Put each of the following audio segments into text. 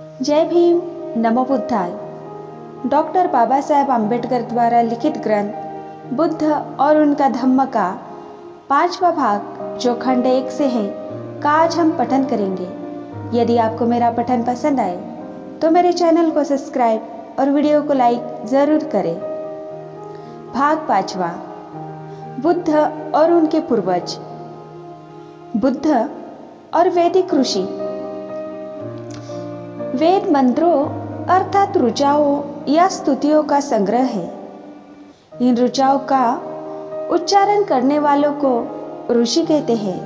जय भीम, नमो बुद्धाय। डॉक्टर बाबा साहेब आम्बेडकर द्वारा लिखित ग्रंथ बुद्ध और उनका धम्म का 5वां भाग जो खंड 1 से है का आज हम पठन करेंगे। यदि आपको मेरा पठन पसंद आए तो मेरे चैनल को सब्सक्राइब और वीडियो को लाइक ज़रूर करें। भाग 5वां, बुद्ध और उनके पूर्वज। बुद्ध और वैदिक ऋषि। वेद मंत्रों अर्थात ऋचाओं या स्तुतियों का संग्रह है। इन ऋचाओं का उच्चारण करने वालों को ऋषि कहते हैं।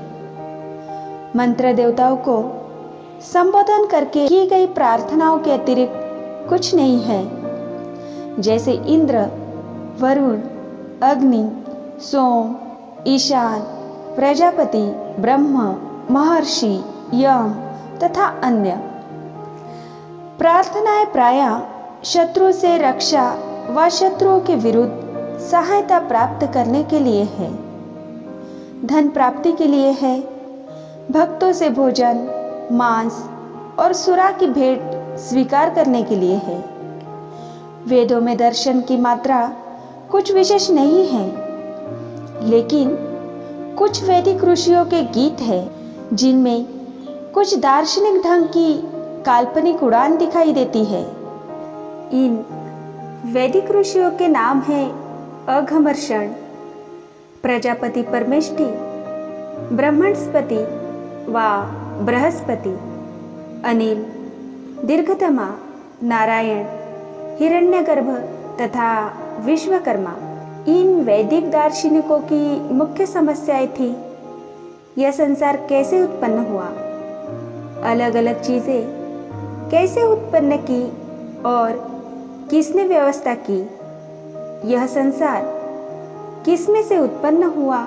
मंत्र देवताओं को संबोधन करके की गई प्रार्थनाओं के अतिरिक्त कुछ नहीं है। जैसे इंद्र, वरुण, अग्नि, सोम, ईशान, प्रजापति, ब्रह्म, महर्षि, यम तथा अन्य। प्रार्थनाएं प्रायः शत्रु से रक्षा व शत्रुओं के विरुद्ध सहायता प्राप्त करने के लिए है, धन प्राप्ति के लिए है, भक्तों से भोजन, मांस और सुरा की भेंट स्वीकार करने के लिए है। वेदों में दर्शन की मात्रा कुछ विशेष नहीं है, लेकिन कुछ वैदिक ऋषियों के गीत हैं जिनमें कुछ दार्शनिक ढंग की काल्पनिक उड़ान दिखाई देती है। इन वैदिक ऋषियों के नाम हैं अघमर्षण, प्रजापति परमेष्टि, ब्रह्मणस्पति व बृहस्पति, अनिल, दीर्घतमा, नारायण, हिरण्यगर्भ तथा विश्वकर्मा। इन वैदिक दार्शनिकों की मुख्य समस्याएं थी यह संसार कैसे उत्पन्न हुआ, अलग अलग चीजें कैसे उत्पन्न की और किसने व्यवस्था की, यह संसार किसमें से उत्पन्न हुआ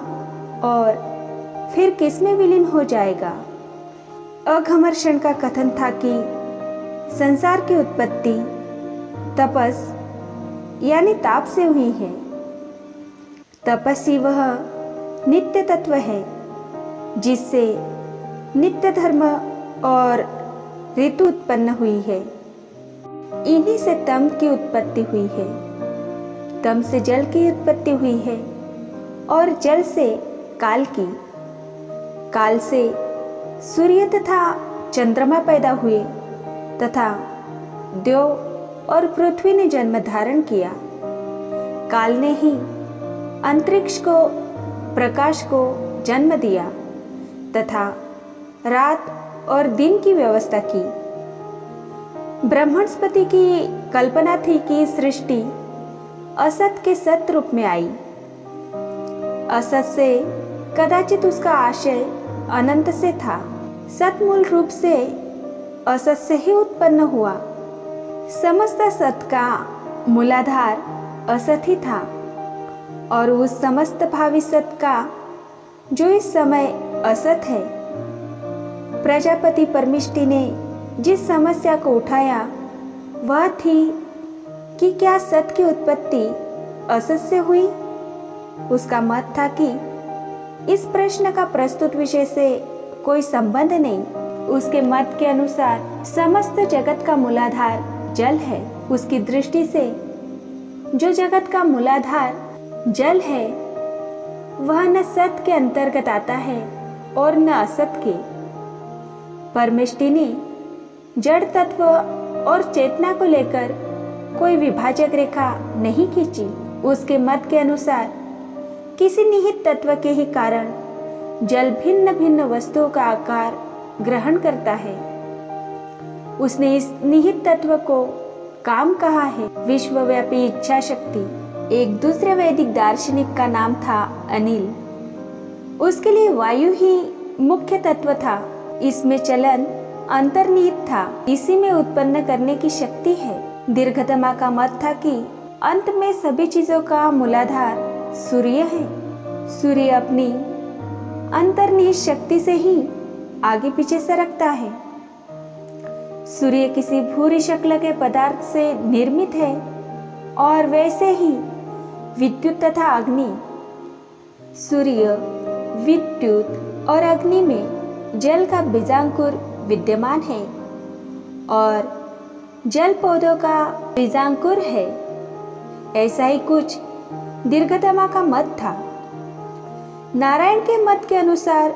और फिर किसमें विलीन हो जाएगा। अघमर्षण का कथन था कि संसार की उत्पत्ति तपस यानी ताप से हुई है। तपस्वी वह नित्य तत्व है जिससे नित्य धर्म और ऋतु उत्पन्न हुई है। इन्हीं से तम की उत्पत्ति हुई है, तम से जल की उत्पत्ति हुई है और जल से काल की, काल से सूर्य तथा चंद्रमा पैदा हुए तथा देव और पृथ्वी ने जन्म धारण किया। काल ने ही अंतरिक्ष को, प्रकाश को जन्म दिया तथा रात और दिन की व्यवस्था की। ब्रह्मणस्पति की कल्पना थी कि सृष्टि असत के सत रूप में आई। असत से कदाचित उसका आशय अनंत से था। सत मूल रूप से असत से ही उत्पन्न हुआ। समस्त सत का मूलाधार असत ही था और उस समस्त भावी सत का जो इस समय असत है। प्रजापति परमेष्टि ने जिस समस्या को उठाया वह थी कि क्या सत की उत्पत्ति असत से हुई। उसका मत था कि इस प्रश्न का प्रस्तुत विषय से कोई संबंध नहीं। उसके मत के अनुसार समस्त जगत का मूलाधार जल है। उसकी दृष्टि से जो जगत का मूलाधार जल है वह न सत के अंतर्गत आता है और न असत के। परमेष्टि ने जड़ तत्व और चेतना को लेकर कोई विभाजक रेखा नहीं खींची। उसके मत के अनुसार किसी निहित तत्व के ही कारण जल भिन्न भिन्न वस्तुओं का आकार ग्रहण करता है। उसने इस निहित तत्व को काम कहा है, विश्वव्यापी इच्छा शक्ति। एक दूसरे वैदिक दार्शनिक का नाम था अनिल। उसके लिए वायु ही मुख्य तत्व था। इसमें चलन अंतर्निहित था, इसी में उत्पन्न करने की शक्ति है। दीर्घतमा का मत था कि अंत में सभी चीजों का मूलाधार सूर्य है। सूर्य अपनी अंतर्निहित शक्ति से ही आगे पीछे सरकता है। सूर्य किसी भूरी शक्ल के पदार्थ से निर्मित है और वैसे ही विद्युत तथा अग्नि, सूर्य, विद्युत और अग्नि में जल का बीजांकुर विद्यमान है और जल पौधों का बीजांकुर है। ऐसा ही कुछ दीर्घतमा का मत था। नारायण के मत के अनुसार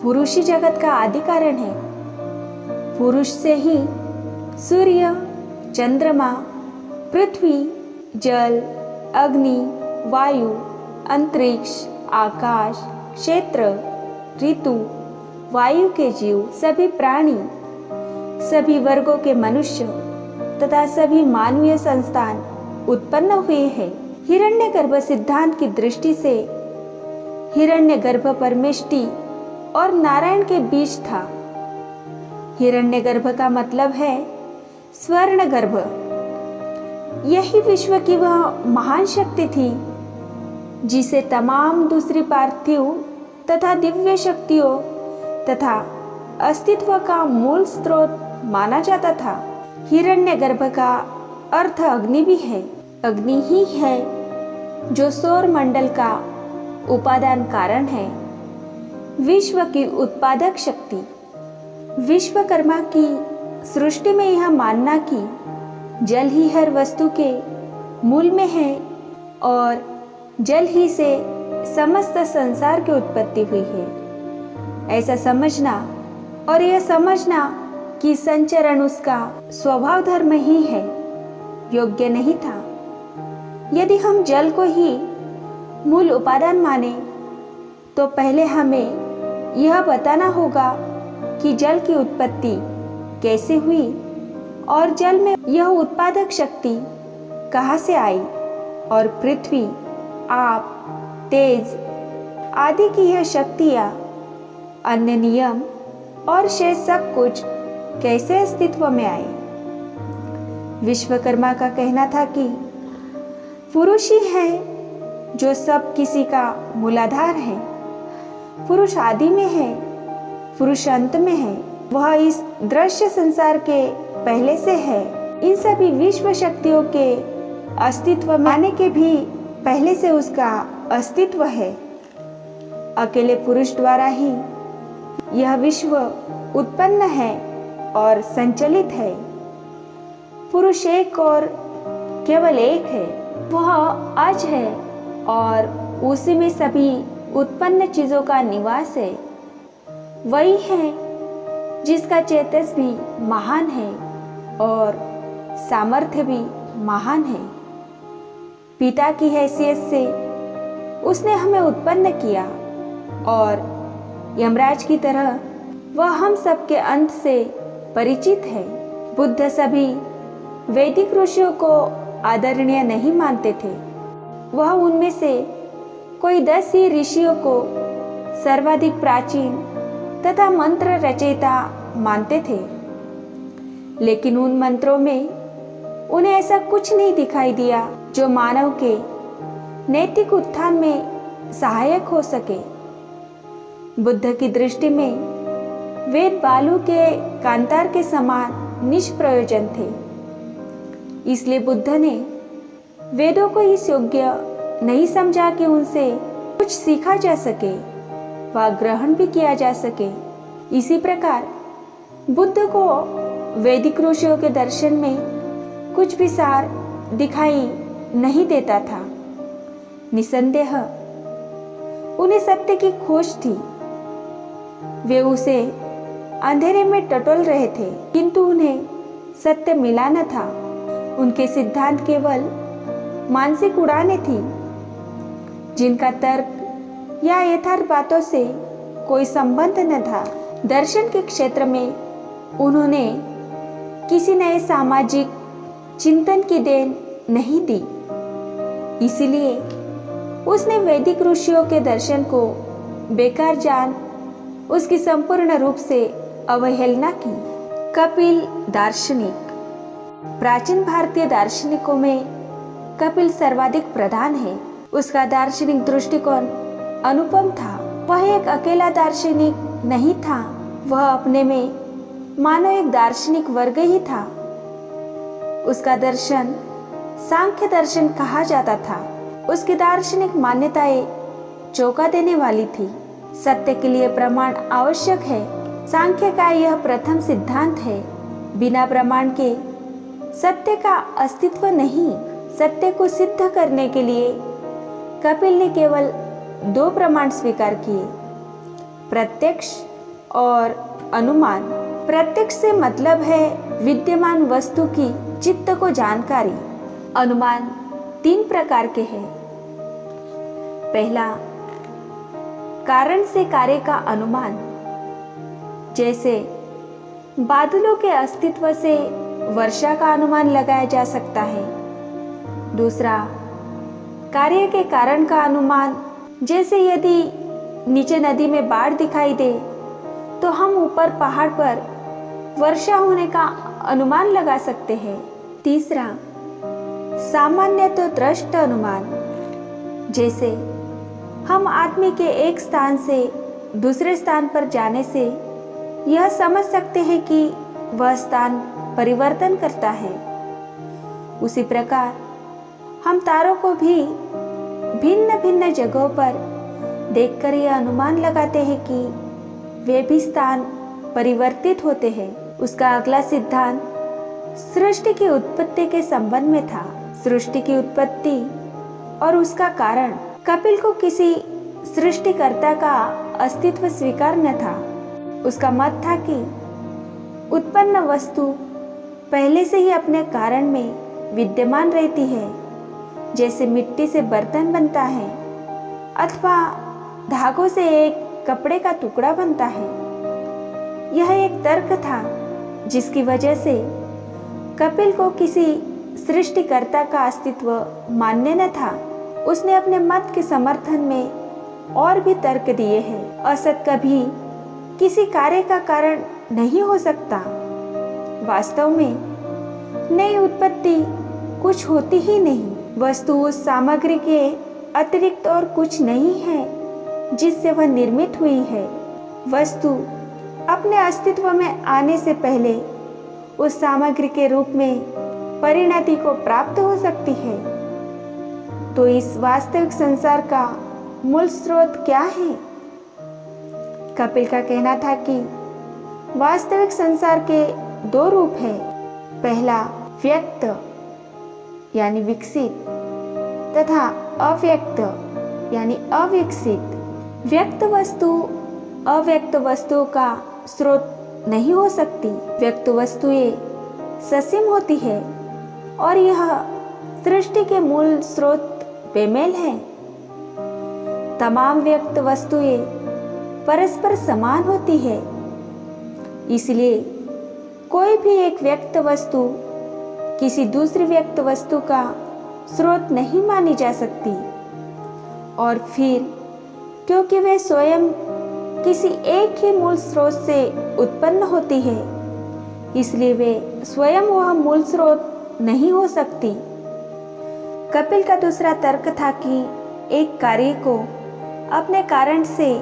पुरुष ही जगत का आदि कारण है। पुरुष से ही सूर्य, चंद्रमा, पृथ्वी, जल, अग्नि, वायु, अंतरिक्ष, आकाश, क्षेत्र, ऋतु, वायु के जीव, सभी प्राणी, सभी वर्गों के मनुष्य तथा सभी मानवीय संस्थान उत्पन्न हुए हैं। हिरण्यगर्भ सिद्धांत की दृष्टि से हिरण्यगर्भ परमेष्टि और नारायण के बीच था। हिरण्यगर्भ का मतलब है स्वर्णगर्भ। यही विश्व की वह महान शक्ति थी जिसे तमाम दूसरी पार्थिव तथा दिव्य शक्तियों तथा अस्तित्व का मूल स्रोत माना जाता था। हिरण्यगर्भ का अर्थ अग्नि भी है। अग्नि ही है जो सौर मंडल का उपादान कारण है, विश्व की उत्पादक शक्ति। विश्वकर्मा की सृष्टि में यह मानना कि जल ही हर वस्तु के मूल में है और जल ही से समस्त संसार की उत्पत्ति हुई है, ऐसा समझना और यह समझना कि संचरण उसका स्वभाव धर्म ही है, योग्य नहीं था। यदि हम जल को ही मूल उपादान माने तो पहले हमें यह बताना होगा कि जल की उत्पत्ति कैसे हुई और जल में यह उत्पादक शक्ति कहाँ से आई और पृथ्वी, आप, तेज आदि की यह शक्तियाँ, अन्य नियम और शेष सब कुछ कैसे अस्तित्व में आए। विश्वकर्मा का कहना था कि पुरुष ही है जो सब किसी का मूलाधार है। पुरुष आदि में है, पुरुष अंत में है। वह इस दृश्य संसार के पहले से है। इन सभी विश्व शक्तियों के अस्तित्व माने के भी पहले से उसका अस्तित्व है। अकेले पुरुष द्वारा ही यह विश्व उत्पन्न है और संचलित है। पुरुष एक और केवल एक है, वह अज है और उसी में सभी उत्पन्न चीजों का निवास है। वही है जिसका चेतस भी महान है और सामर्थ्य भी महान है। पिता की हैसियत से उसने हमें उत्पन्न किया और यमराज की तरह वह हम सबके अंत से परिचित है। बुद्ध सभी वैदिक ऋषियों को आदरणीय नहीं मानते थे। वह उनमें से कोई 10 ही ऋषियों को सर्वाधिक प्राचीन तथा मंत्र रचयिता मानते थे, लेकिन उन मंत्रों में उन्हें ऐसा कुछ नहीं दिखाई दिया जो मानव के नैतिक उत्थान में सहायक हो सके। बुद्ध की दृष्टि में वेद बालू के कांतार के समान निष्प्रयोजन थे। इसलिए बुद्ध ने वेदों को इस योग्य नहीं समझा कि उनसे कुछ सीखा जा सके व ग्रहण भी किया जा सके। इसी प्रकार बुद्ध को वैदिक ऋषियों के दर्शन में कुछ भी सार दिखाई नहीं देता था। निसंदेह उन्हें सत्य की खोज थी। वे उसे अंधेरे में टटोल रहे थे, किंतु उन्हें सत्य मिला न था। उनके सिद्धांत केवल मानसिक उड़ानें थी जिनका तर्क या यथार्थ बातों से कोई संबंध न था। दर्शन के क्षेत्र में उन्होंने किसी नए सामाजिक चिंतन की देन नहीं दी। इसलिए उसने वैदिक ऋषियों के दर्शन को बेकार जान उसकी संपूर्ण रूप से अवहेलना की। कपिल दार्शनिक। प्राचीन भारतीय दार्शनिकों में कपिल सर्वाधिक प्रधान है। उसका दार्शनिक दृष्टिकोण अनुपम था। वह एक अकेला दार्शनिक नहीं था, वह अपने में मानो एक दार्शनिक वर्ग ही था। उसका दर्शन सांख्य दर्शन कहा जाता था। उसकी दार्शनिक मान्यताएं चौंका देने वाली थी। सत्य के लिए प्रमाण आवश्यक है। सांख्य का यह प्रथम सिद्धांत है बिना प्रमाण के सत्य का अस्तित्व नहीं। सत्य को सिद्ध करने के लिए कपिल ने केवल 2 प्रमाण स्वीकार किए, प्रत्यक्ष और अनुमान। प्रत्यक्ष से मतलब है विद्यमान वस्तु की चित्त को जानकारी। अनुमान 3 प्रकार के हैं। पहला, कारण से कार्य का अनुमान, जैसे बादलों के अस्तित्व से वर्षा का अनुमान लगाया जा सकता है। दूसरा, कार्य के कारण का अनुमान, जैसे यदि नीचे नदी में बाढ़ दिखाई दे तो हम ऊपर पहाड़ पर वर्षा होने का अनुमान लगा सकते हैं। तीसरा, सामान्य तो दृष्ट अनुमान, जैसे हम आदमी के एक स्थान से दूसरे स्थान पर जाने से यह समझ सकते हैं कि वह स्थान परिवर्तन करता है। उसी प्रकार हम तारों को भी भिन्न भिन्न जगहों पर देखकर यह अनुमान लगाते हैं कि वे भी स्थान परिवर्तित होते हैं। उसका अगला सिद्धांत सृष्टि की उत्पत्ति के संबंध में था। सृष्टि की उत्पत्ति और उसका कारण। कपिल को किसी सृष्टिकर्ता का अस्तित्व स्वीकार न था। उसका मत था कि उत्पन्न वस्तु पहले से ही अपने कारण में विद्यमान रहती है, जैसे मिट्टी से बर्तन बनता है अथवा धागों से एक कपड़े का टुकड़ा बनता है। यह एक तर्क था जिसकी वजह से कपिल को किसी सृष्टिकर्ता का अस्तित्व मान्य न था। उसने अपने मत के समर्थन में और भी तर्क दिए हैं। असत कभी किसी कार्य का कारण नहीं हो सकता। वास्तव में नई उत्पत्ति कुछ होती ही नहीं। वस्तु उस सामग्री के अतिरिक्त और कुछ नहीं है जिससे वह निर्मित हुई है। वस्तु अपने अस्तित्व में आने से पहले उस सामग्री के रूप में परिणति को प्राप्त हो सकती है। तो इस वास्तविक संसार का मूल स्रोत क्या है? कपिल का कहना था कि वास्तविक संसार के 2 रूप हैं। पहला व्यक्त यानी विकसित तथा अव्यक्त यानी अविकसित। व्यक्त वस्तु अव्यक्त वस्तुओं का स्रोत नहीं हो सकती। व्यक्त वस्तुएं ससीम होती है और यह सृष्टि के मूल स्रोत बेमेल है। तमाम व्यक्त वस्तुएं परस्पर समान होती है, इसलिए कोई भी एक व्यक्त वस्तु किसी दूसरी व्यक्त वस्तु का स्रोत नहीं मानी जा सकती। और फिर क्योंकि वे स्वयं किसी एक ही मूल स्रोत से उत्पन्न होती है, इसलिए वे स्वयं वह मूल स्रोत नहीं हो सकती। कपिल का दूसरा तर्क था कि एक कार्य को अपने कारण से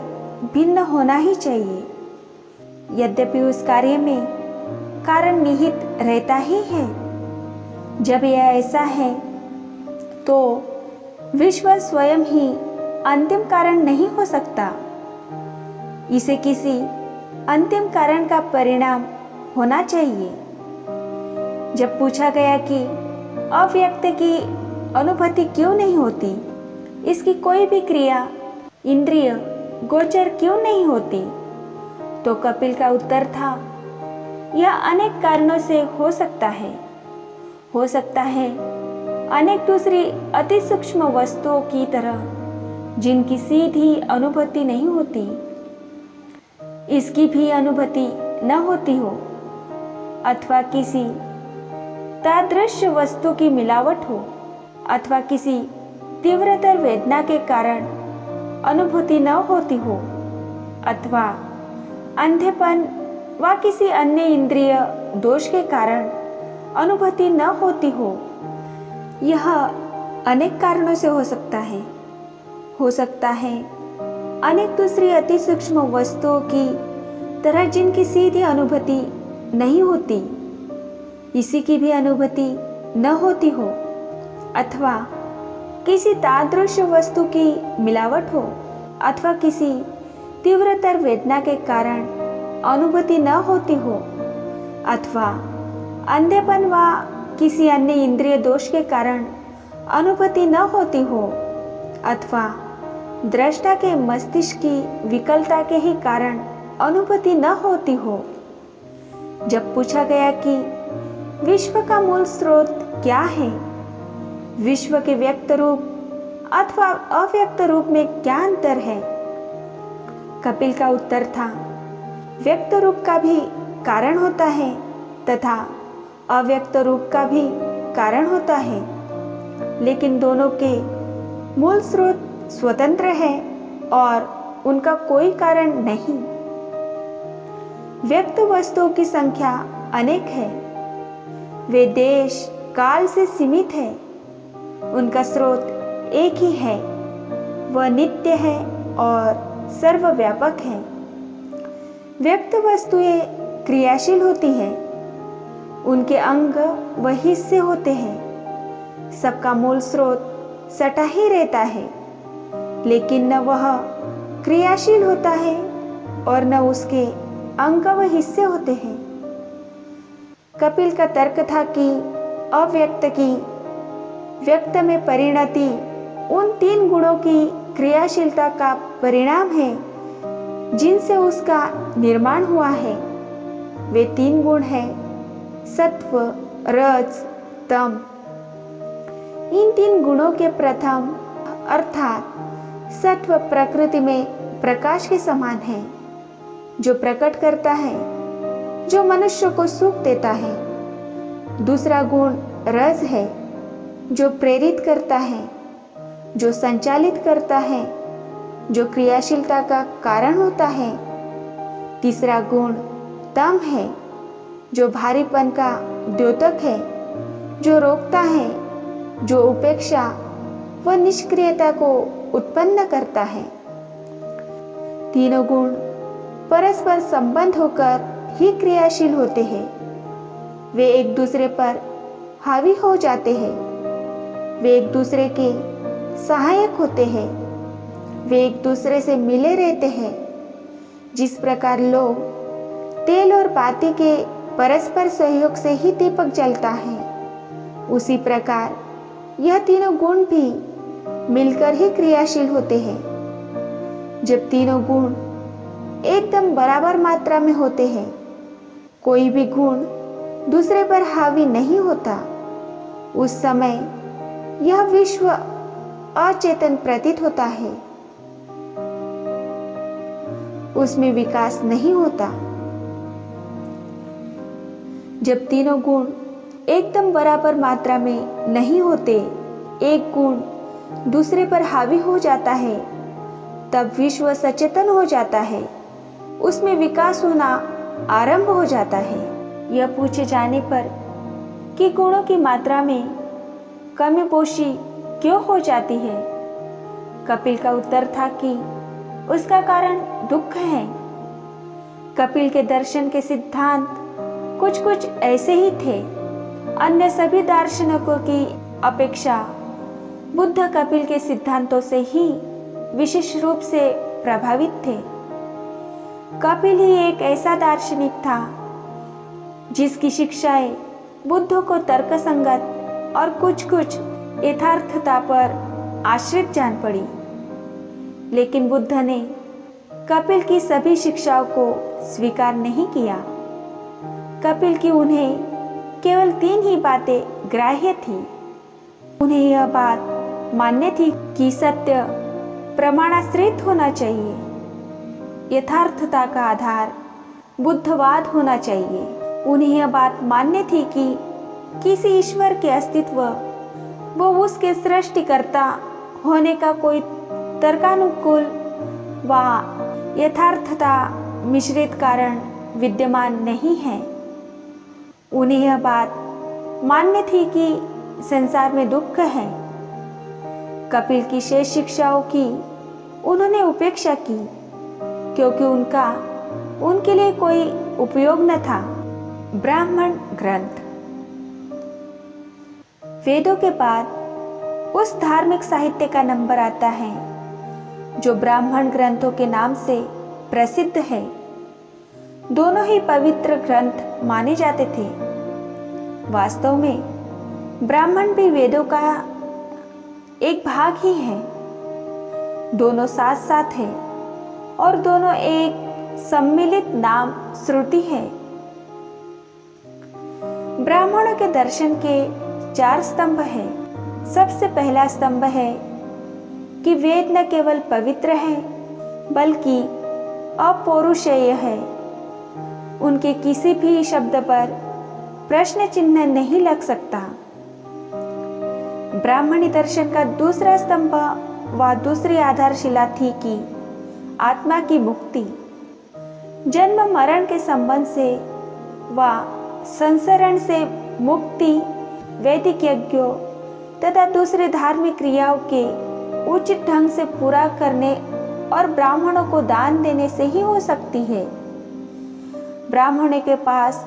भिन्न होना ही चाहिए, यद्यपि उस कार्य में कारण निहित रहता ही है। जब यह ऐसा है तो विश्व स्वयं ही अंतिम कारण नहीं हो सकता। इसे किसी अंतिम कारण का परिणाम होना चाहिए। जब पूछा गया कि अव्यक्त की अनुभूति क्यों नहीं होती, इसकी कोई भी क्रिया इंद्रिय गोचर क्यों नहीं होती, तो कपिल का उत्तर था, यह अनेक कारणों से हो सकता है। हो सकता है अनेक दूसरी अति सूक्ष्म वस्तुओं की तरह जिनकी सीधी अनुभूति नहीं होती, इसकी भी अनुभूति न होती हो, अथवा किसी तादृश वस्तु की मिलावट हो, अथवा किसी तीव्रतर वेदना के कारण अनुभूति न होती हो, अथवा अंधेपन व किसी अन्य इंद्रिय दोष के कारण अनुभूति न होती हो। यह अनेक कारणों से हो सकता है। हो सकता है अनेक दूसरी अति सूक्ष्म वस्तुओं की तरह जिनकी सीधी अनुभूति नहीं होती, इसी की भी अनुभूति न होती हो, अथवा किसी तादृश वस्तु की मिलावट हो, अथवा किसी तीव्रतर वेदना के कारण अनुभूति न होती हो, अथवा अंधेपन व किसी अन्य इंद्रिय दोष के कारण अनुभूति न होती हो अथवा दृष्टा के मस्तिष्क की विकलता के ही कारण अनुभूति न होती हो। जब पूछा गया कि विश्व का मूल स्रोत क्या है, विश्व के व्यक्त रूप अथवा अव्यक्त रूप में क्या अंतर है, कपिल का उत्तर था, व्यक्त रूप का भी कारण होता है तथा अव्यक्त रूप का भी कारण होता है, लेकिन दोनों के मूल स्रोत स्वतंत्र है और उनका कोई कारण नहीं। व्यक्त वस्तुओं की संख्या अनेक है, वे देश काल से सीमित है, उनका स्रोत एक ही है, वह नित्य है और सर्वव्यापक है। व्यक्त वस्तुएं क्रियाशील होती है, उनके अंग व हिस्से होते हैं, सबका मूल स्रोत सटा ही रहता है, लेकिन न वह क्रियाशील होता है और न उसके अंग व हिस्से होते हैं। कपिल का तर्क था कि अव्यक्त की व्यक्त में परिणति उन 3 गुणों की क्रियाशीलता का परिणाम है जिनसे उसका निर्माण हुआ है। वे 3 गुण हैं सत्व, रज, तम। इन 3 गुणों के प्रथम अर्थात सत्व प्रकृति में प्रकाश के समान है, जो प्रकट करता है, जो मनुष्य को सुख देता है। दूसरा गुण रज है, जो प्रेरित करता है, जो संचालित करता है, जो क्रियाशीलता का कारण होता है। तीसरा गुण तम है, जो भारीपन का द्योतक है, जो रोकता है, जो उपेक्षा व निष्क्रियता को उत्पन्न करता है। तीनों गुण परस्पर संबंध होकर ही क्रियाशील होते हैं। वे एक दूसरे पर हावी हो जाते हैं, वे एक दूसरे के सहायक होते हैं, वे एक दूसरे से मिले रहते हैं। जिस प्रकार लोग तेल और बाती के परस्पर सहयोग से ही दीपक जलता है, उसी प्रकार यह तीनों गुण भी मिलकर ही क्रियाशील होते हैं। जब तीनों गुण एकदम बराबर मात्रा में होते हैं, कोई भी गुण दूसरे पर हावी नहीं होता, उस समय यह विश्व अचेतन प्रतीत होता है, उसमें विकास नहीं होता। जब तीनों गुण एकदम बराबर मात्रा में नहीं होते, एक गुण दूसरे पर हावी हो जाता है, तब विश्व सचेतन हो जाता है, उसमें विकास होना आरंभ हो जाता है। यह पूछे जाने पर कि गुणों की मात्रा में कमी पोशी क्यों हो जाती है, कपिल का उत्तर था कि उसका कारण दुख है। कपिल के दर्शन के सिद्धांत कुछ कुछ ऐसे ही थे। अन्य सभी दार्शनिकों की अपेक्षा बुद्ध कपिल के सिद्धांतों से ही विशेष रूप से प्रभावित थे। कपिल ही एक ऐसा दार्शनिक था जिसकी शिक्षाएं बुद्ध को तर्कसंगत और कुछ कुछ यथार्थता पर आश्रित जान पड़ी, लेकिन बुद्ध ने कपिल की सभी शिक्षाओं को स्वीकार नहीं किया। कपिल की उन्हें केवल 3 ही बातें ग्राह्य थी। उन्हें यह बात मान्य थी कि सत्य प्रमाणाश्रित होना चाहिए, यथार्थता का आधार बुद्धवाद होना चाहिए। उन्हें यह बात मान्य थी कि किसी ईश्वर के अस्तित्व वो उसके सृष्टिकर्ता होने का कोई तर्कानुकूल व यथार्थता मिश्रित कारण विद्यमान नहीं है। उन्हें यह बात मान्य थी कि संसार में दुख है। कपिल की शेष शिक्षाओं की उन्होंने उपेक्षा की, क्योंकि उनका उनके लिए कोई उपयोग न था। ब्राह्मण ग्रंथ। वेदों के बाद उस धार्मिक साहित्य का नंबर आता है जो ब्राह्मण ग्रंथों के नाम से प्रसिद्ध है। दोनों ही पवित्र ग्रंथ माने जाते थे। वास्तव में ब्राह्मण भी वेदों का एक भाग ही है। दोनों साथ साथ है और दोनों एक सम्मिलित नाम श्रुति है। ब्राह्मणों के दर्शन के 4 स्तंभ हैं। सबसे पहला स्तंभ है कि वेद न केवल पवित्र है बल्कि अपौरुषेय है। उनके किसी भी शब्द पर प्रश्न चिन्ह नहीं लग सकता। ब्राह्मणी दर्शन का दूसरा स्तंभ व दूसरी आधारशिला थी कि आत्मा की मुक्ति, जन्म मरण के संबंध से व संसरण से मुक्ति वैदिक यज्ञों तथा दूसरे धार्मिक क्रियाओं के उचित ढंग से पूरा करने और ब्राह्मणों को दान देने से ही हो सकती है। ब्राह्मणों के पास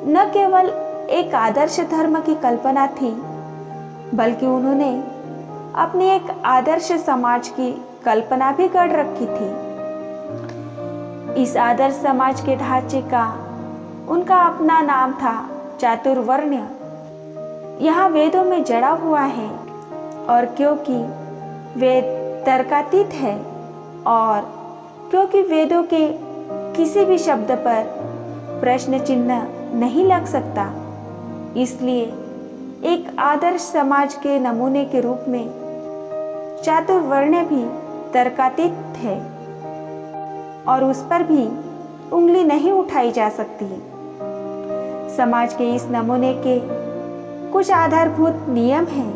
न केवल एक आदर्श धर्म की कल्पना थी बल्कि उन्होंने अपनी एक आदर्श समाज की कल्पना भी गढ़ रखी थी। इस आदर्श समाज के ढांचे का उनका अपना नाम था चातुर्वर्ण्य। यहाँ वेदों में जड़ा हुआ है और क्योंकि वेद तर्कातीत है और क्योंकि वेदों के किसी भी शब्द पर प्रश्न चिन्ह नहीं लग सकता, इसलिए एक आदर्श समाज के नमूने के रूप में चातुर्वर्ण्य भी तर्कातीत है और उस पर भी उंगली नहीं उठाई जा सकती। समाज के इस नमूने के कुछ आधारभूत नियम हैं।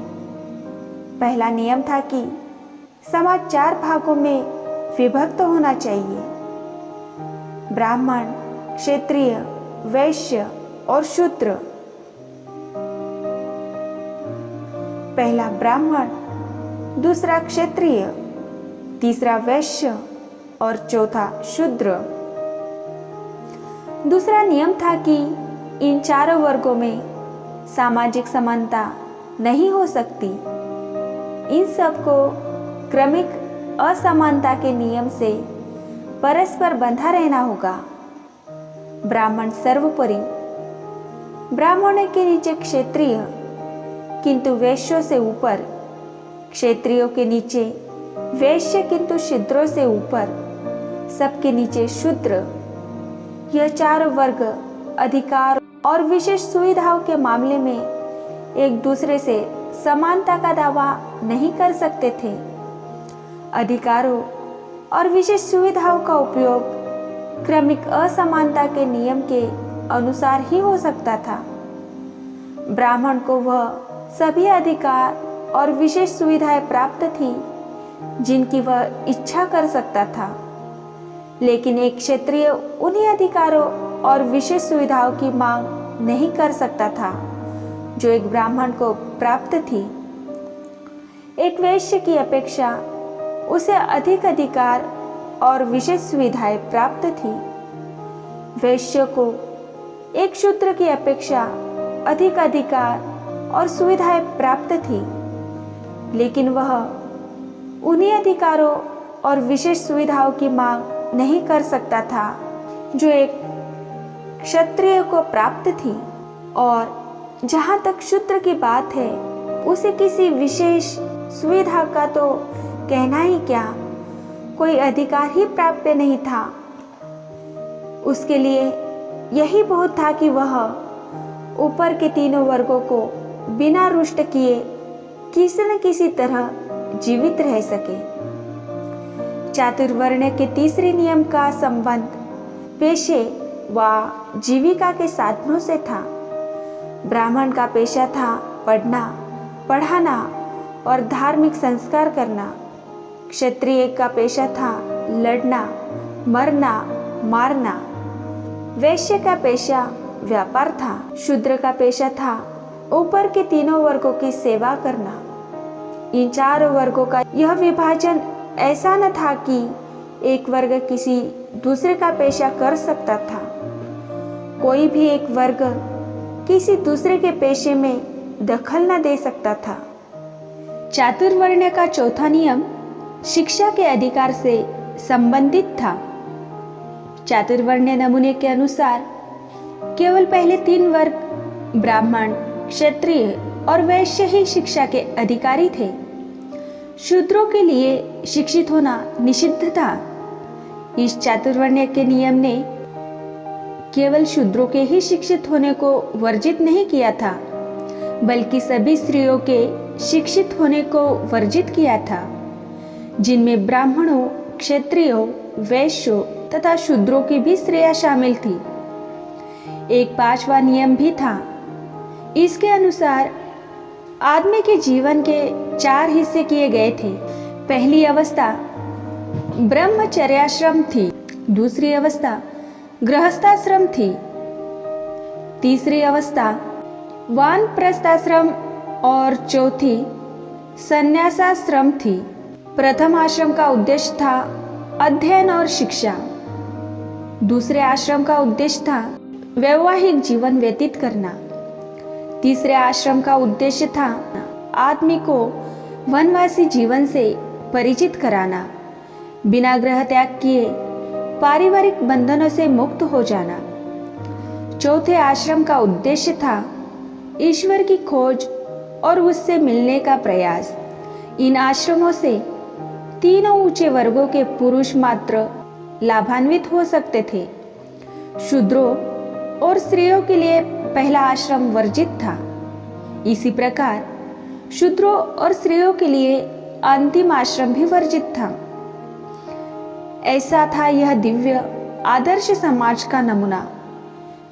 पहला नियम था कि समाज 4 भागों में विभक्त होना चाहिए: ब्राह्मण, क्षत्रिय, वैश्य और शूद्र। पहला ब्राह्मण, दूसरा क्षत्रिय, तीसरा वैश्य और चौथा शूद्र। दूसरा नियम था कि इन 4 वर्गों में सामाजिक समानता नहीं हो सकती। इन सबको क्रमिक असमानता के नियम से परस्पर बंधा रहना होगा। ब्राह्मण सर्वोपरि, ब्राह्मणों के नीचे क्षत्रिय, किंतु वैश्यों से ऊपर, क्षत्रियों के नीचे वैश्य किंतु शूद्रों से ऊपर, सबके नीचे शूद्र। यह 4 वर्ग अधिकार और विशेष सुविधाओं के मामले में एक दूसरे से समानता का दावा नहीं कर सकते थे। अधिकारों और विशेष सुविधाओं का उपयोग क्रमिक असमानता के नियम के अनुसार ही हो सकता था। ब्राह्मण को वह सभी अधिकार और विशेष सुविधाएं प्राप्त थी जिनकी वह इच्छा कर सकता था, लेकिन एक क्षत्रिय उन्हीं अधिकारों और विशेष सुविधाओं की मांग नहीं कर सकता था जो एक ब्राह्मण को प्राप्त थी। एक वैश्य की अपेक्षा उसे अधिक अधिकार और विशेष सुविधाएं प्राप्त थी। वैश्य को एक शूद्र की अपेक्षा अधिक अधिकार और सुविधाएं प्राप्त थी, लेकिन वह उन्हीं अधिकारों और विशेष सुविधाओं की मांग नहीं कर सकता था जो एक क्षत्रिय को प्राप्त थी। और जहाँ तक शूद्र की बात है, उसे किसी विशेष सुविधा का तो कहना ही क्या, कोई अधिकार ही प्राप्त नहीं था। उसके लिए यही बहुत था कि वह ऊपर के 3 वर्गों को बिना रुष्ट किए किसी न किसी तरह जीवित रह सके। चातुर्वर्ण्य के तीसरे नियम का संबंध पेशे व जीविका के साधनों से था। ब्राह्मण का पेशा था पढ़ना, पढ़ाना और धार्मिक संस्कार करना। क्षत्रिय का पेशा था लड़ना, मरना, मारना। वैश्य का पेशा व्यापार था। शूद्र का पेशा था ऊपर के 3 वर्गों की सेवा करना। इन 4 वर्गों का यह विभाजन ऐसा न था कि एक वर्ग किसी दूसरे का पेशा कर सकता था। कोई भी एक वर्ग किसी दूसरे के पेशे में दखल न दे सकता था। चातुर्वर्ण्य का चौथा नियम शिक्षा के अधिकार से संबंधित था। चातुर्वर्ण्य नमूने के अनुसार केवल पहले 3 वर्ग ब्राह्मण, क्षत्रिय और वैश्य ही शिक्षा के अधिकारी थे। शूद्रों के लिए शिक्षित होना निषिद्ध था। इस चातुर्वर्ण्य के नियम ने केवल शूद्रों के ही शिक्षित होने को वर्जित नहीं किया था, बल्कि सभी स्त्रियों के शिक्षित होने को वर्जित किया था, जिनमें ब्राह्मणों, क्षत्रियों, वैश्यों तथा शूद्रों की भी स्त्रियां शामिल थी। एक 5वां नियम भी था। इसके अनुसार आदमी के जीवन के 4 हिस्से किए गए थे। पहली अवस्था ब्रह्मचर्याश्रम थी, दूसरी अवस्था गृहस्थाश्रम थी, तीसरी अवस्था वानप्रस्थाश्रम और चौथी संन्यासाश्रम थी। प्रथम आश्रम का उद्देश्य था अध्ययन और शिक्षा। दूसरे आश्रम का उद्देश्य था वैवाहिक जीवन व्यतीत करना। तीसरे आश्रम का उद्देश्य था आदमी को वनवासी जीवन से परिचित कराना, बिना गृह त्याग किए पारिवारिक बंधनों से मुक्त हो जाना। चौथे आश्रम का उद्देश्य था ईश्वर की खोज और उससे मिलने का प्रयास। इन आश्रमों से तीनों ऊंचे वर्गों के पुरुष मात्र लाभान्वित हो सकते थे। शूद्रों और स्त्रियों के लिए पहला आश्रम वर्जित था। इसी प्रकार शूद्रों और स्त्रियों के लिए अंतिम आश्रम भी वर्जित था। ऐसा था यह दिव्य आदर्श समाज का नमूना,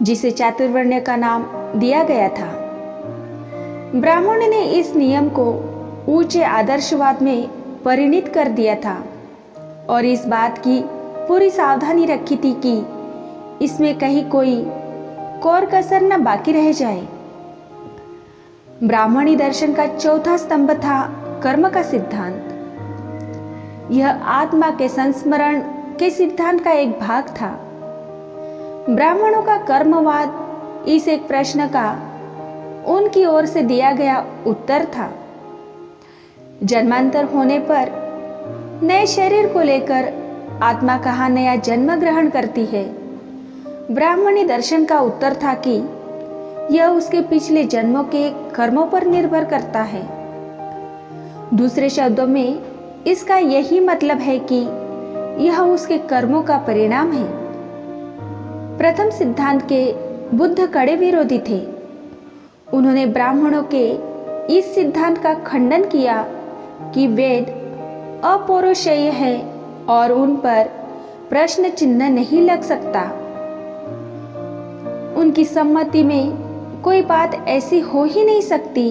जिसे चातुर्वर्ण्य का नाम दिया गया था। ब्राह्मण ने इस नियम को ऊंचे आदर्शवाद में परिणित कर दिया था और इस बात की पूरी सावधानी रखी थी कि इसमें कहीं कोई कोर कसर न बाकी रह जाए। ब्राह्मणी दर्शन का चौथा स्तंभ था कर्म का सिद्धांत। यह आत्मा के संस्मरण के सिद्धांत का एक भाग था। ब्राह्मणों का कर्मवाद इस एक प्रश्न का उनकी ओर से दिया गया उत्तर था। जन्मांतर होने पर नए शरीर को लेकर आत्मा कहाँ नया जन्म ग्रहण करती है। ब्राह्मणी दर्शन का उत्तर था कि यह उसके पिछले जन्मों के कर्मों पर निर्भर करता है। दूसरे शब्दों में इसका यही मतलब है कि यह उसके कर्मों का परिणाम है। प्रथम सिद्धांत के बुद्ध कड़े विरोधी थे। उन्होंने ब्राह्मणों के इस सिद्धांत का खंडन किया कि वेद अपौरुषेय है और उन पर प्रश्न चिन्ह नहीं लग सकता। उनकी सम्मति में कोई बात ऐसी हो ही नहीं सकती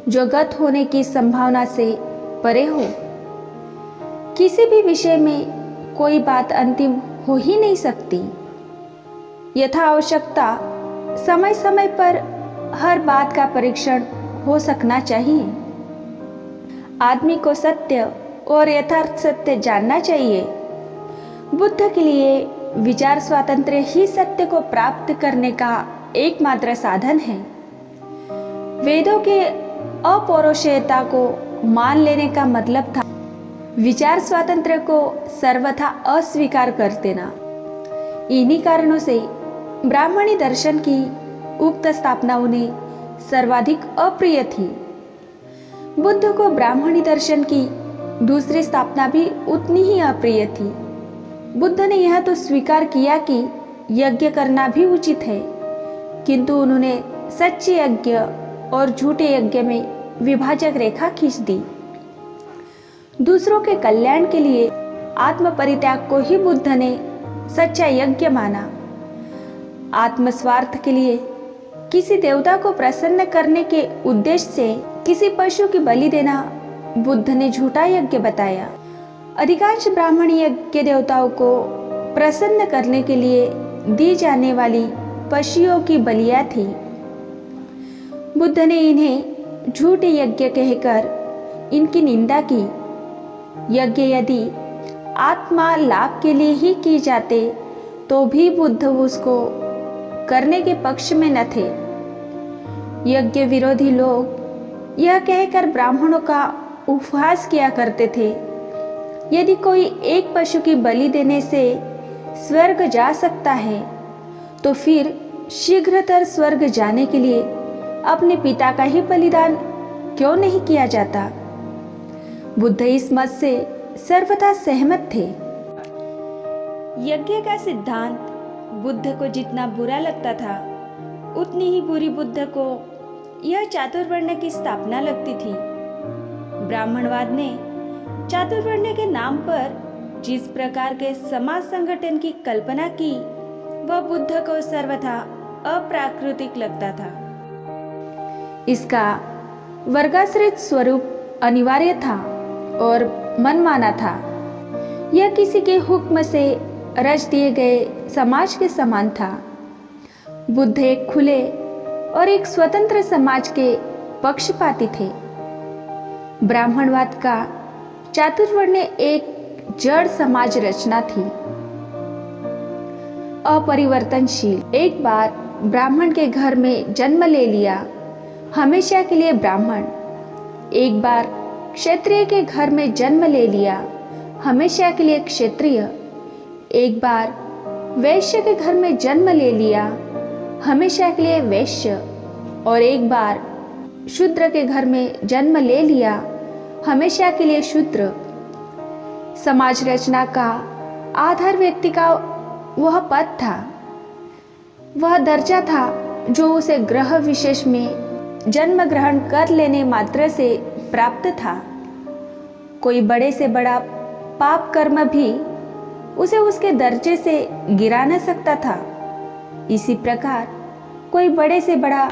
जो गत होने की संभावना से परे हो। किसी भी विषय में कोई बात अंतिम हो ही नहीं सकती। यथा आवश्यकता समय समय पर हर बात का परीक्षण हो सकना चाहिए। आदमी को सत्य और यथार्थ सत्य जानना चाहिए। बुद्ध के लिए विचार स्वातंत्र्य ही सत्य को प्राप्त करने का एकमात्र साधन है। वेदों के अपौरुषेयता को मान लेने का मतलब था विचार स्वातंत्र्य को सर्वथा अस्वीकार कर देना। इन्हीं कारणों से ब्राह्मणी दर्शन की उक्त स्थापना उन्हें सर्वाधिक अप्रिय थी। बुद्ध को ब्राह्मणी दर्शन की दूसरी स्थापना भी उतनी ही अप्रिय थी। बुद्ध ने यह तो स्वीकार किया कि यज्ञ करना भी उचित है, किंतु उन्होंने सच्चे यज्ञ और झूठे यज्ञ में विभाजक रेखा खींच दी। दूसरों के कल्याण के लिए आत्म परित्याग को ही बुद्ध ने सच्चा यज्ञ माना। आत्मस्वार्थ के लिए किसी देवता को प्रसन्न करने के उद्देश्य से किसी पशु की बलि देना बुद्ध ने झूठा यज्ञ बताया। अधिकांश ब्राह्मण यज्ञ देवताओं को प्रसन्न करने के लिए दी जाने वाली पशुओं की बलियां थी। बुद्ध ने इन्हें झूठे यज्ञ कहकर इनकी निंदा की। यज्ञ यदि आत्मा लाभ के लिए ही की जाते तो भी बुद्ध उसको करने के पक्ष में न थे। यज्ञ विरोधी लोग यह कहकर ब्राह्मणों का उपहास किया करते थे, यदि कोई एक पशु की बलि देने से स्वर्ग जा सकता है तो फिर शीघ्रतर स्वर्ग जाने के लिए अपने पिता का ही बलिदान क्यों नहीं किया जाता? बुद्ध इस मत से सर्वथा सहमत थे। यज्ञ का सिद्धांत बुद्ध को जितना बुरा लगता था, उतनी ही बुरी बुद्ध को यह चातुर्वर्ण की स्थापना लगती थी। ब्राह्मणवाद ने चातुर्वर्ण के नाम पर जिस प्रकार के समाज संगठन की कल्पना की, वह बुद्ध को सर्वथा अप्राकृतिक लगता था। इसका वर्गाश्रित स्वरूप अनिवार्य था और मनमाना था। यह किसी के हुक्म से रच दिए गए समाज के समान था। बुद्ध एक खुले और एक स्वतंत्र समाज के पक्षपाती थे। ब्राह्मणवाद का चातुर्वर्ण एक जड़ समाज रचना थी, अपरिवर्तनशील। एक बार ब्राह्मण के घर में जन्म ले लिया, हमेशा के लिए ब्राह्मण। एक बार क्षत्रिय के घर में जन्म ले लिया, हमेशा के लिए क्षत्रिय। एक बार वैश्य के घर में जन्म ले लिया, हमेशा के लिए वैश्य। और एक बार शूद्र के घर में जन्म ले लिया, हमेशा के लिए शूद्र। समाज रचना का आधार व्यक्ति का वह पद था, वह दर्जा था जो उसे ग्रह विशेष में जन्म ग्रहण कर लेने मात्र से प्राप्त था। कोई बड़े से बड़ा पाप कर्म भी उसे उसके दर्जे से गिरा न सकता था। इसी प्रकार कोई बड़े से बड़ा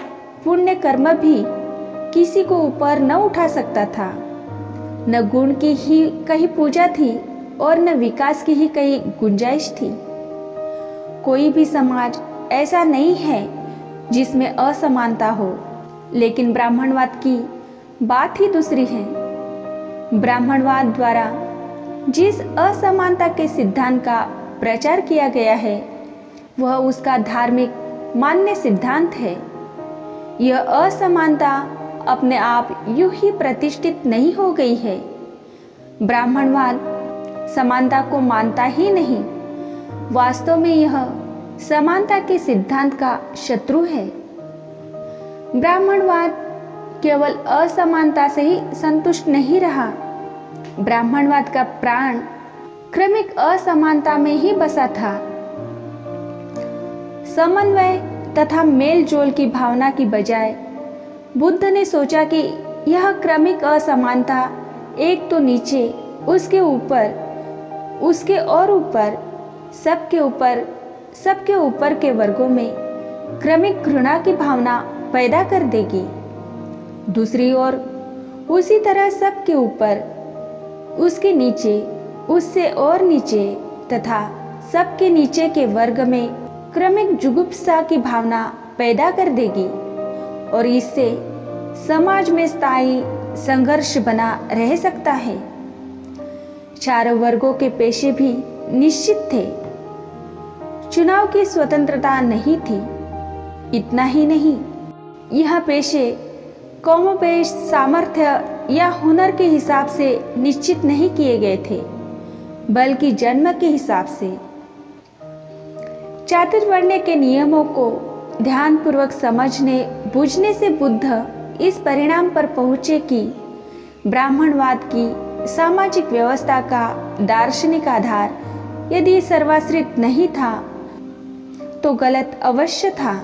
पुण्य कर्म भी किसी को ऊपर न उठा सकता था। न गुण की ही कहीं पूजा थी और न विकास की ही कहीं गुंजाइश थी। कोई भी समाज ऐसा नहीं है जिसमें असमानता हो, लेकिन ब्राह्मणवाद की बात ही दूसरी है। ब्राह्मणवाद द्वारा जिस असमानता के सिद्धांत का प्रचार किया गया है, वह उसका धार्मिक मान्य सिद्धांत है। यह असमानता अपने आप यूं ही प्रतिष्ठित नहीं हो गई है। ब्राह्मणवाद समानता को मानता ही नहीं, वास्तव में यह समानता के सिद्धांत का शत्रु है। ब्राह्मणवाद केवल असमानता से ही संतुष्ट नहीं रहा। ब्राह्मणवाद का प्राण क्रमिक असमानता में ही बसा था। समन्वय तथा मेल जोल की भावना की बजाय बुद्ध ने सोचा कि यह क्रमिक असमानता एक तो नीचे, उसके ऊपर, उसके और ऊपर, सबके ऊपर के वर्गों में क्रमिक घृणा की भावना पैदा कर देगी। दूसरी ओर उसी तरह सबके ऊपर, उसके नीचे, उससे और नीचे तथा सबके नीचे के वर्ग में क्रमिक जुगुप्सा की भावना पैदा कर देगी और इससे समाज में स्थायी संघर्ष बना रह सकता है। चारों वर्गों के पेशे भी निश्चित थे। चुनाव की स्वतंत्रता नहीं थी। इतना ही नहीं, यह पेशे कौमोपेश सामर्थ्य या हुनर के हिसाब से निश्चित नहीं किए गए थे, बल्कि जन्म के हिसाब से। चातुर्वर्ण के नियमों को ध्यानपूर्वक समझने बूझने से बुद्ध इस परिणाम पर पहुंचे कि ब्राह्मणवाद की सामाजिक व्यवस्था का दार्शनिक आधार यदि सर्वाश्रित नहीं था तो गलत अवश्य था।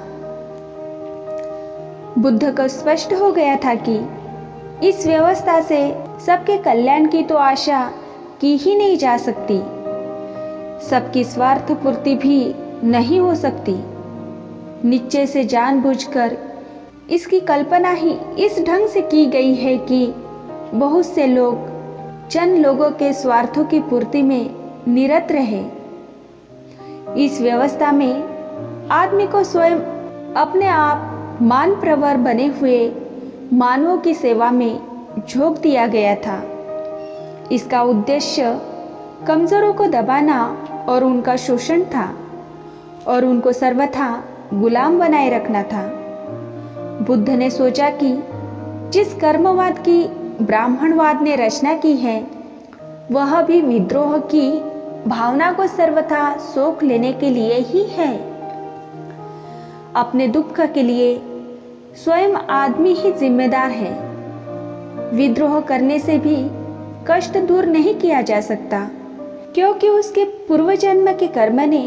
बुद्ध को स्पष्ट हो गया था कि इस व्यवस्था से सबके कल्याण की तो आशा की ही नहीं जा सकती, सबकी स्वार्थ पूर्ति भी नहीं हो सकती। निश्चय से जानबूझकर इसकी कल्पना ही इस ढंग से की गई है कि बहुत से लोग चंद लोगों के स्वार्थों की पूर्ति में निरत रहे। इस व्यवस्था में आदमी को स्वयं अपने आप मान प्रवर बने हुए मानवों की सेवा में झोंक दिया गया था। इसका उद्देश्य कमजोरों को दबाना और उनका शोषण था और उनको सर्वथा गुलाम बनाए रखना था। बुद्ध ने सोचा कि जिस कर्मवाद की ब्राह्मणवाद ने रचना की है, वह भी विद्रोह की भावना को सर्वथा सोख लेने के लिए ही है। अपने दुख के लिए स्वयं आदमी ही जिम्मेदार है। विद्रोह करने से भी कष्ट दूर नहीं किया जा सकता, क्योंकि उसके पूर्व जन्म के कर्म ने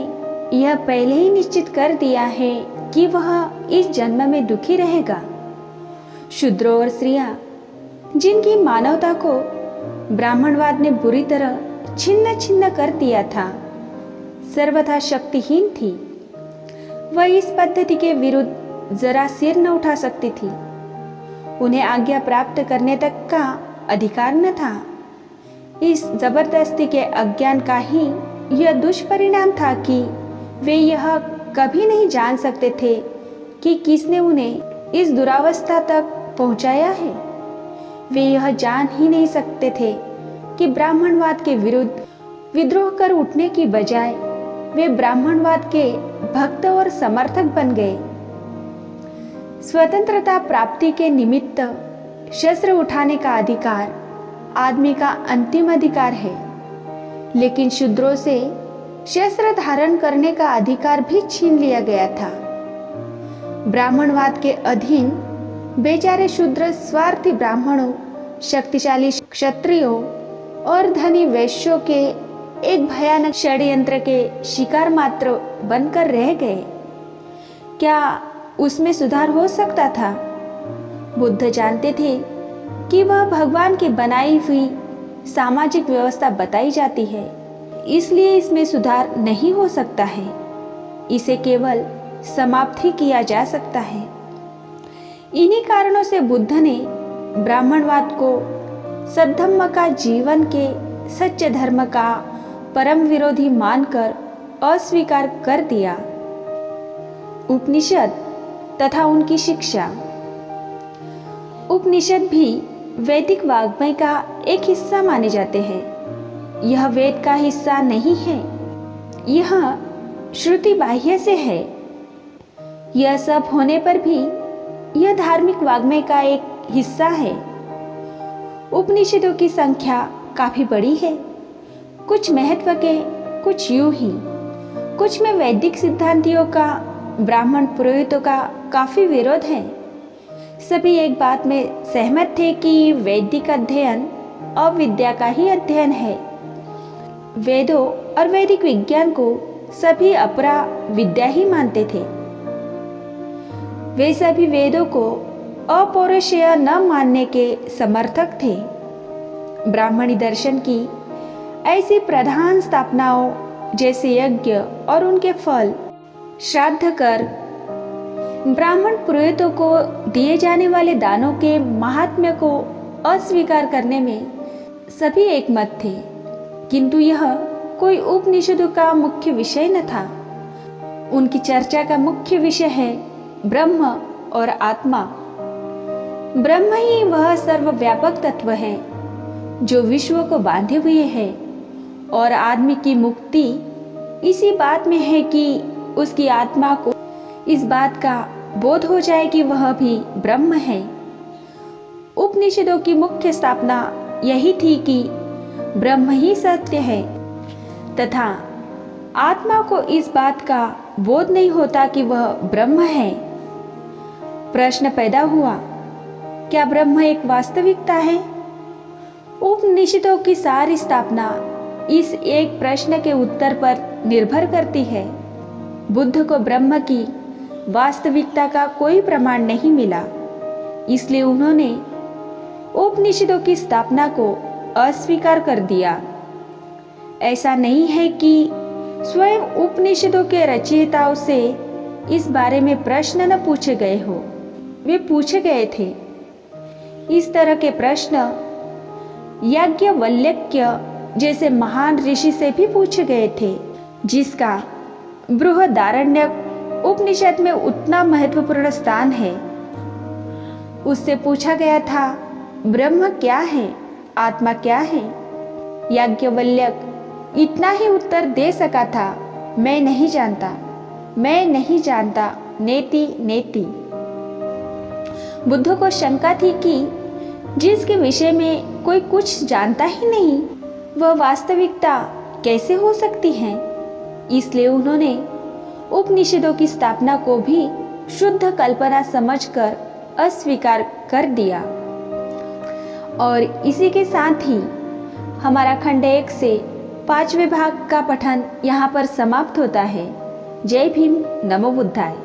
यह पहले ही निश्चित कर दिया है कि वह इस जन्म में दुखी रहेगा। शूद्रों और स्त्रियां, जिनकी मानवता को ब्राह्मणवाद ने बुरी तरह छिन्न छिन्न कर दिया था, सर्वथा शक्तिहीन थी। वह इस पद्धति के विरुद्ध जरा सिर न उठा सकती थी। उन्हें आज्ञा प्राप्त करने तक का अधिकार न था। इस जबरदस्ती के अज्ञान का ही यह दुष्परिणाम था कि वे यह कभी नहीं जान सकते थे कि किसने उन्हें इस दुरावस्था तक पहुंचाया है। वे यह जान ही नहीं सकते थे कि ब्राह्मणवाद के विरुद्ध विद्रोह कर उठने की बजाय वे ब्राह्मणवाद के भक्त और समर्थक बन गए। स्वतंत्रता प्राप्ति के निमित्त शस्त्र उठाने का अधिकार आदमी का अंतिम अधिकार है, लेकिन शूद्रों से शस्त्र धारण करने का अधिकार भी छीन लिया गया था। ब्राह्मणवाद के अधीन बेचारे शूद्र स्वार्थी ब्राह्मणों, शक्तिशाली क्षत्रियों और धनी वैश्यों के एक भयानक षड्यंत्र के शिकार मात्र बनकर रह गए। क्या उसमें सुधार हो सकता था? बुद्ध जानते थे कि वह भगवान की बनाई हुई सामाजिक व्यवस्था बताई जाती है, इसलिए इसमें सुधार नहीं हो सकता है। इसे केवल समाप्त ही किया जा सकता है। इन्हीं कारणों से बुद्ध ने ब्राह्मणवाद को सद्धम्म का जीवन के सच्चे धर्म का परम विरोधी मानकर अस्वीकार कर दिया। उपनिषद तथा उनकी शिक्षा। उपनिषद भी वैदिक वाग्मय का एक हिस्सा माने जाते हैं। यह वेद का हिस्सा नहीं है, यह श्रुति बाह्य से है। यह सब होने पर भी यह धार्मिक वाग्मय का एक हिस्सा है। उपनिषदों की संख्या काफी बड़ी है, कुछ महत्व के, कुछ यूं ही। कुछ में वैदिक सिद्धांतियों का ब्राह्मण पुरोहितों का काफी विरोध है। सभी एक बात में सहमत थे कि वैदिक अध्ययन अविद्या का ही अध्ययन है। वेदों और वैदिक विज्ञान को सभी अपरा विद्या ही मानते थे। वे सभी वेदों को अपौरुषेय न मानने के समर्थक थे। ब्राह्मणी दर्शन की ऐसी प्रधान स्थापनाओं जैसे यज्ञ और उनके फल, श्राद्ध कर, ब्राह्मण पुरोहितों को दिए जाने वाले दानों के महात्म्य को अस्वीकार करने में सभी एकमत थे, किंतु यह कोई उपनिषदों का मुख्य विषय न था। उनकी चर्चा का मुख्य विषय है ब्रह्म और आत्मा। ब्रह्म ही वह सर्वव्यापक तत्व है जो विश्व को बांधे हुए है, और आदमी की मुक्ति इसी बात में है कि उसकी आत्मा को इस बात का बोध हो जाए कि वह भी ब्रह्म है। उपनिषदों की मुख्य स्थापना यही थी कि ब्रह्म ही सत्य है तथा आत्मा को इस बात का बोध नहीं होता कि वह ब्रह्म है। प्रश्न पैदा हुआ, क्या ब्रह्म एक वास्तविकता है? उपनिषदों की सारी स्थापना इस एक प्रश्न के उत्तर पर निर्भर करती है। बुद्ध को ब्रह्म की वास्तविकता का कोई प्रमाण नहीं मिला, इसलिए उन्होंने उपनिषदों की स्थापना को अस्वीकार कर दिया। ऐसा नहीं है कि स्वयं उपनिषदों के रचयिताओं से इस बारे में प्रश्न न पूछे गए हो, वे पूछे गए थे। इस तरह के प्रश्न याज्ञवल्क्य जैसे महान ऋषि से भी पूछे गए थे, जिसका बृहदारण्यक उपनिषद में उतना महत्वपूर्ण स्थान है। उससे पूछा गया था, ब्रह्म क्या है, आत्मा क्या है? याज्ञवल्क्य इतना ही उत्तर दे सका था, मैं नहीं जानता, मैं नहीं जानता, नेति नेति। बुद्ध को शंका थी कि जिसके विषय में कोई कुछ जानता ही नहीं, वह वास्तविकता कैसे हो सकती है। इसलिए उन्होंने उपनिषदों की स्थापना को भी शुद्ध कल्पना समझकर अस्वीकार कर दिया। और इसी के साथ ही हमारा खंड 1 से 5वें भाग का पठन यहाँ पर समाप्त होता है। जय भीम, नमो बुद्धाय।